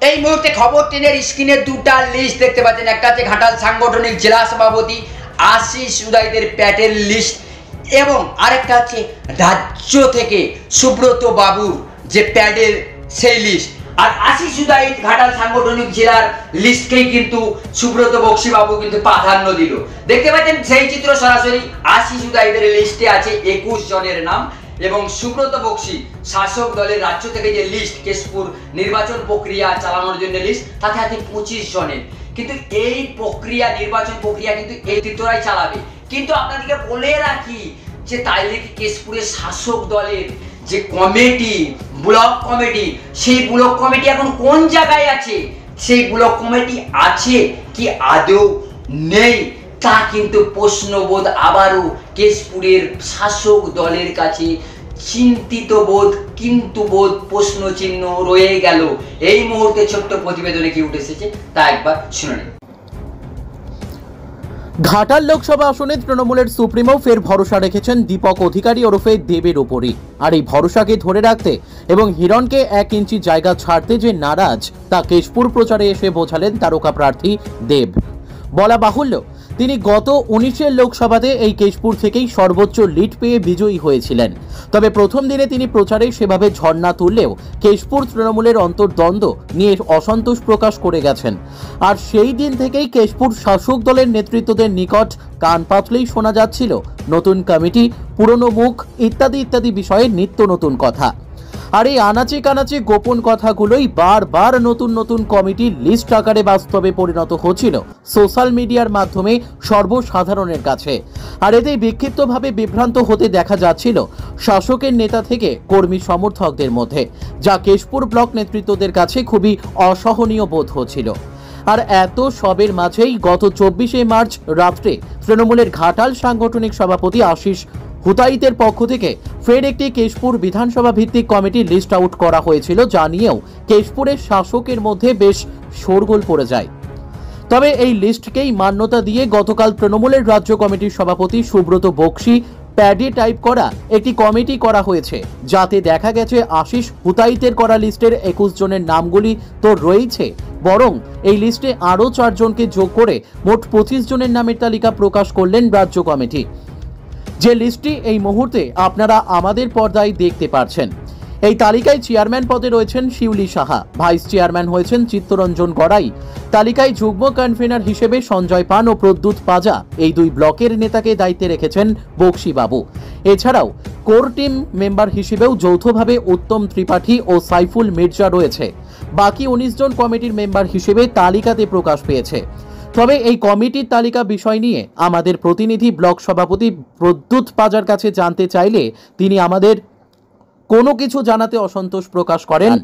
এই মুহূর্তে খবর টেনের স্ক্রিনে দুটা লিস্ট দেখতে পাচ্ছেন। একটা হচ্ছে ঘাটাল সাংগঠনিক জেলা সভাপতি আশিস উদাইদের প্যাটের লিস্ট এবং আরেকটা হচ্ছে রাজ্য থেকে সুব্রত বাবুর যে প্যাডের সেই লিস্ট। আর আশিস উদাইদ ঘাটাল সাংগঠনিক জেলার লিস্টকেই কিন্তু সুব্রত বক্সি বাবু কিন্তু প্রাধান্য দিল। দেখতে পাচ্ছেন সেই চিত্র সরাসরি। আশিস উদাইদের লিস্টে আছে 21 জনের নাম এবং সুব্রত বক্সি শাসক দলের রাজ্য থেকে যে লিস্ট কেশপুর নির্বাচন প্রক্রিয়া চালানোর জন্য লিস্ট তাতে আছে 25 জনের। কিন্তু এই প্রক্রিয়া নির্বাচন প্রক্রিয়া কিন্তু এই নেতৃত্বরাই চালাবে। কিন্তু আপনাদেরকে বলে রাখি যে তাইলে কি কেশপুরের শাসক দলের যে কমিটি ব্লক কমিটি সেই ব্লক কমিটি এখন কোন জায়গায় আছে, সেই ব্লক কমিটি আছে কি আদৌ নেই তা কিন্তু প্রশ্নবোধ আবারও কেশপুরের শাসক দলের কাছে চিন্তিত বোধ কিন্তু বোধ প্রশ্ন চিহ্ন রয়ে গেল। এই মুহূর্তে ছোট্ট প্রতিবেদনে কি উঠে এসেছে তা একবার শুনে নিন। ঘাটাল লোকসভা আসনে তৃণমূলের সুপ্রিমো ফের ভরসা রেখেছেন দীপক অধিকারী ওরফে দেবের উপরই। আর এই ভরসাকে ধরে রাখতে এবং হিরণকে 1 ইঞ্চি জায়গা ছাড়তে যে নারাজ তা কেশপুর প্রচারে এসে বোঝালেন তারকা প্রার্থী দেব। বলা বাহুল্য তিনি গত 19 লোকসভাতে এই কেশপুর থেকেই সর্বোচ্চ লিড পেয়ে বিজয়ী হয়েছিলেন। তবে প্রথম দিনে তিনি প্রচারে সেভাবে ঝর্ণা তুললেও কেশপুর তৃণমূলের অন্তর্দ্বন্দ্ব নিয়ে অসন্তোষ প্রকাশ করে গেছেন। আর সেই দিন থেকেই কেশপুর শাসক দলের নেতৃত্বদের নিকট কান পাতলেই শোনা যাচ্ছিল নতুন কমিটি, পুরনো মুখ ইত্যাদি ইত্যাদি বিষয়ে নিত্য নতুন কথা। আর এই আনাচে কানাচে গোপন কথাগুলোই বারবার নতুন নতুন কমিটির লিস্ট আকারে বাস্তবে পরিণত হচ্ছিল সোশ্যাল মিডিয়ার মাধ্যমে সর্বসাধারণের কাছে। আর এতেই বিক্ষিপ্তভাবে বিভ্রান্ত হতে দেখা যাচ্ছিল শাসকের নেতা থেকে কর্মী সমর্থকদের মধ্যে, যা কেশপুর ব্লক নেতৃত্বদের কাছে খুবই অসহনীয় বোধ হচ্ছিল। আর এত সবের মাঝেই গত 24 মার্চ রাত্রে তৃণমূলের ঘাটাল সাংগঠনিক সভাপতি আশিস হুতাইতের পক্ষ থেকে ফের একটি কেশপুর বিধানসভা ভিত্তিক কমিটির লিস্ট আউট করা হয়েছিল, যা নিয়েও কেশপুরের শাসকের মধ্যে বেশ শোরগোল পড়ে যায়। তবে এই লিস্টকেই মান্যতা দিয়ে গতকাল তৃণমূলের রাজ্য কমিটির সভাপতি সুব্রত বক্সি প্যাডে টাইপ করা একটি কমিটি করা হয়েছে, যাতে দেখা গেছে আশিস হুতাইতের করা লিস্টের 21 জনের নামগুলি তো রয়েছে, বরং এই লিস্টে আরও 4 জনকে যোগ করে মোট 25 জনের নামের তালিকা প্রকাশ করলেন রাজ্য কমিটি। যে লিস্টটি এই মুহূর্তে আপনারা আমাদের পর্দায় দেখতে পাচ্ছেন। এই তালিকায় চেয়ারম্যান পদে রয়েছেন শিউলি সাহা, ভাইস চেয়ারম্যান হয়েছেন চিত্তরঞ্জন গড়াই, তালিকায় যুগ্ম কনভেনার হিসেবে সঞ্জয় পান ও প্রদ্যুৎ পাজা এই 2 ব্লকের নেতাকে দায়িত্বে রেখেছেন বক্সি বাবু। এছাড়াও কোর টিম মেম্বার হিসেবেও যৌথভাবে উত্তম ত্রিপাঠী ও সাইফুল মির্জা রয়েছে। বাকি 19 জন কমিটির মেম্বার হিসেবে তালিকাতে প্রকাশ পেয়েছে। তবে এই কমিটির তালিকা বিষয় নিয়ে আমাদের প্রতিনিধি ব্লক সভাপতি প্রদ্যুৎ পাজার কাছে জানতে চাইলে তিনি আমাদের কোনো কিছু জানাতে অসন্তোষ প্রকাশ করেন।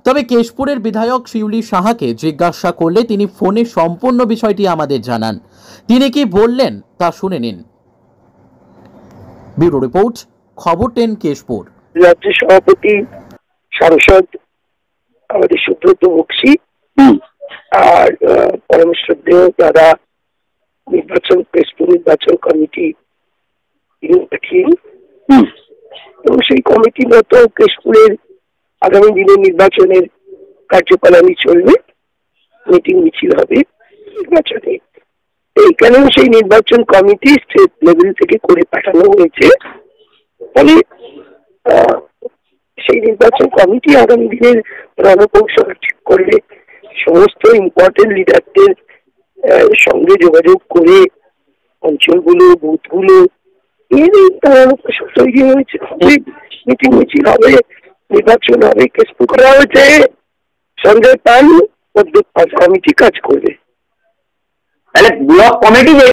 তবে কেশপুরের বিধায়ক শিউলি সাহাকে জিজ্ঞাসা করলে তিনি ফোনে সম্পূর্ণ বিষয়টি আমাদের জানান। তিনি কি বললেন তা শুনে নিন। ব্যুরো রিপোর্ট, খবর 10 কেশপুর। রাজ্য সভাপতি সাংসদ আমাদের সুব্রত বক্সি আর পরমেশ্বরদেও দাদা নির্বাচন কেশপুর নির্বাচন কমিটি এবং সেই কমিটি মতো কেশপুরের আগামী দিনের নির্বাচনের কার্যকলাপই চলবে। মিটিং মিছিল হবে নির্বাচনে। এইখানেও সেই নির্বাচন কমিটি স্টেট লেভেল থেকে করে পাঠানো হয়েছে। ফলে সেই নির্বাচন কমিটি আগামী দিনের রণকৌশল ঠিক করবে। সমস্ত ইম্পর্টেন্ট লিডারদের সঙ্গে যোগাযোগ করে অঞ্চলগুলো বুথগুলো তৈরি হয়েছে। মিটিং মিছিল হবে, নির্বাচন হবে। কেশপুর করা হয়েছে সঞ্জয় পান কমিটি কাজ করবে। তাহলে ব্লক কমিটি